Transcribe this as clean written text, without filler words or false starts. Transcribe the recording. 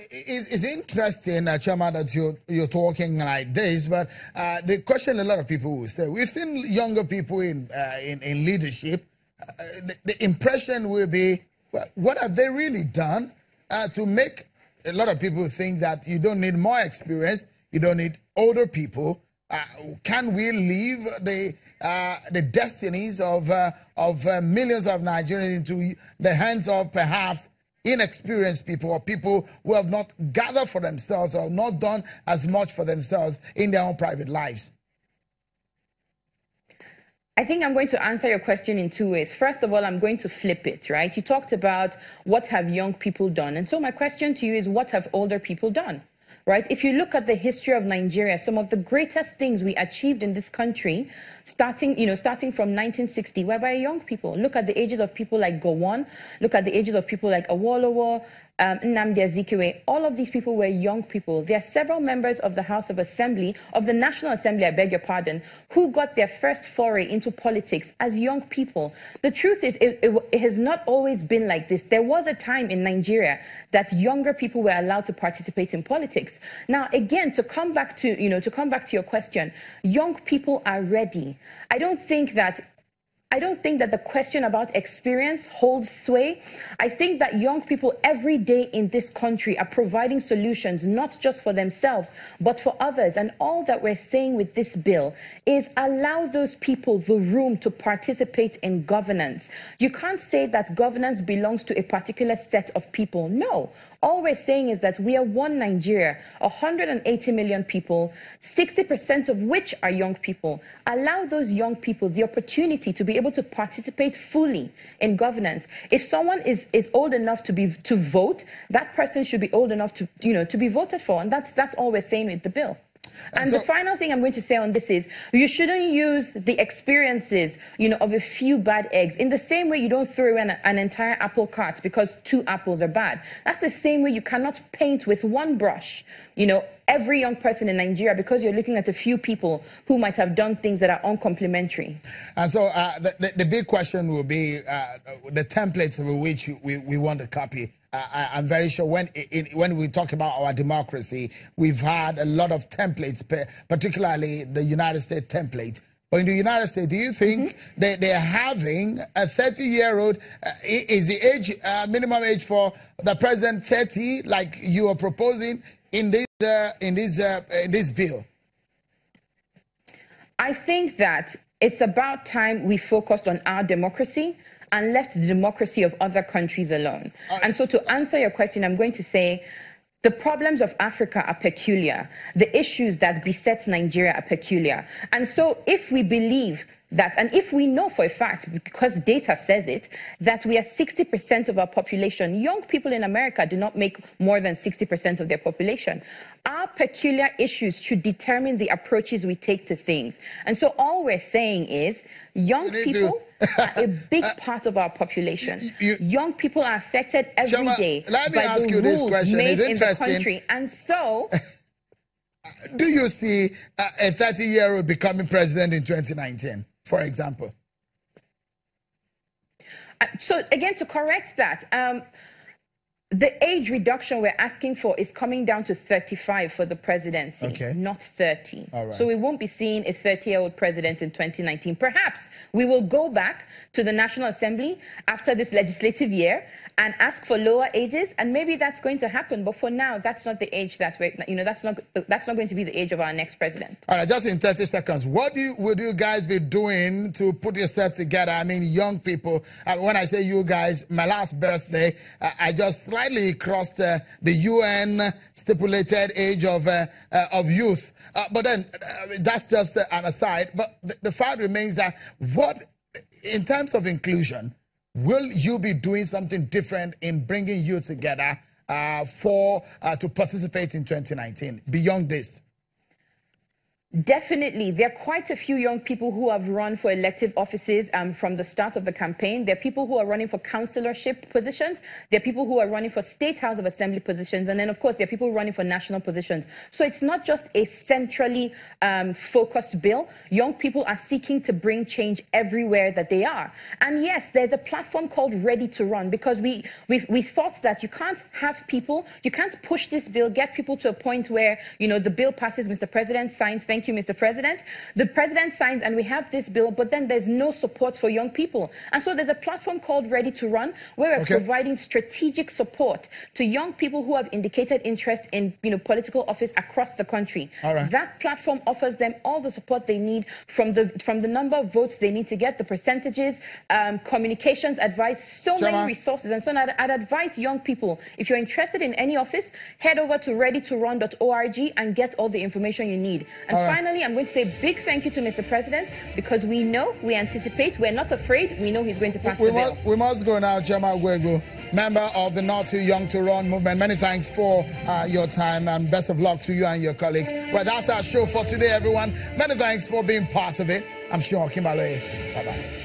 It's interesting, Chairman, that you're talking like this, but the question a lot of people will say, we've seen younger people in leadership. The impression will be, well, what have they really done to make a lot of people think that you don't need more experience, you don't need older people? Can we leave the destinies of millions of Nigerians into the hands of perhaps inexperienced people or people who have not gathered for themselves or not done as much for themselves in their own private lives? I think I'm going to answer your question in two ways. First of all, I'm going to flip it, right? You talked about what have young people done. And so my question to you is, what have older people done? Right? If you look at the history of Nigeria, some of the greatest things we achieved in this country, starting from 1960, were by young people. Look at the ages of people like Gowon. Look at the ages of people like Awolowo, Nnamdi Azikiwe. All of these people were young people. There are several members of the House of Assembly, of the National Assembly, I beg your pardon, who got their first foray into politics as young people. The truth is, it has not always been like this. There was a time in Nigeria that younger people were allowed to participate in politics. Now, again, to come back to your question, young people are ready. I don't think that the question about experience holds sway. I think that young people every day in this country are providing solutions, not just for themselves, but for others. And all that we're saying with this bill is allow those people the room to participate in governance. You can't say that governance belongs to a particular set of people. No. All we're saying is that we are one Nigeria, 180 million people, 60% of which are young people. Allow those young people the opportunity to be able to participate fully in governance. If someone is old enough to vote, that person should be old enough to be voted for, and that's all we're saying with the bill. And so, the final thing I'm going to say on this is, you shouldn't use the experiences, of a few bad eggs. In the same way you don't throw away an entire apple cart because 2 apples are bad. That's the same way you cannot paint with one brush, every young person in Nigeria because you're looking at a few people who might have done things that are uncomplimentary. And so the big question will be the templates for which we want to copy. I'm very sure when we talk about our democracy, we've had a lot of templates, particularly the United States template. But in the United States, do you think they're having a 30-year-old? Is the age minimum age for the president 30, like you are proposing in this bill? I think that it's about time we focused on our democracy and left the democracy of other countries alone. And so to answer your question, I'm going to say the problems of Africa are peculiar. The issues that beset Nigeria are peculiar. And so if we believe that, and if we know for a fact, because data says it, that we are 60% of our population, young people in America do not make more than 60% of their population. Our peculiar issues should determine the approaches we take to things. And so all we're saying is young people are a big part of our population. Young people are affected every day by the rules made in the country. And so do you see a 30-year-old becoming president in 2019, for example? So again, to correct that, the age reduction we're asking for is coming down to 35 for the presidency, not 30. Right. So we won't be seeing a 30-year-old president in 2019. Perhaps we will go back to the National Assembly after this legislative year and ask for lower ages, and maybe that's going to happen. But for now, that's not the age that we're, that's not going to be the age of our next president. All right, just in 30 seconds, what would you guys be doing to put yourselves together? I mean, young people. When I say you guys, my last birthday, I just slightly crossed the UN stipulated age of youth. But then that's just an aside. But the fact remains that in terms of inclusion, will you be doing something different in bringing youth together to participate in 2019 beyond this? Definitely. There are quite a few young people who have run for elective offices from the start of the campaign. There are people who are running for councillorship positions. There are people who are running for State House of Assembly positions. And then, of course, there are people running for national positions. So it's not just a centrally focused bill. Young people are seeking to bring change everywhere that they are. And yes, there's a platform called Ready to Run, because we thought that you can't have people, you can't push this bill, get people to a point where, you know, the bill passes, Mr. President signs, thank you, Mr. President. The president signs and we have this bill, but then there's no support for young people. And so there's a platform called Ready to Run, where we're providing strategic support to young people who have indicated interest in, you know, political office across the country. That platform offers them all the support they need, from the number of votes they need to get, the percentages, communications advice, so many resources. And so I'd advise young people, if you're interested in any office, head over to readytorun.org and get all the information you need. And finally, I'm going to say a big thank you to Mr. President, because we know, we anticipate, we're not afraid, we know he's going to pass the bill. We must go now. Chema Gwegu, member of the Not Too Young to Run movement. Many thanks for your time, and best of luck to you and your colleagues. Well, that's our show for today, everyone. Many thanks for being part of it. I'm sure Kimberly. Bye-bye.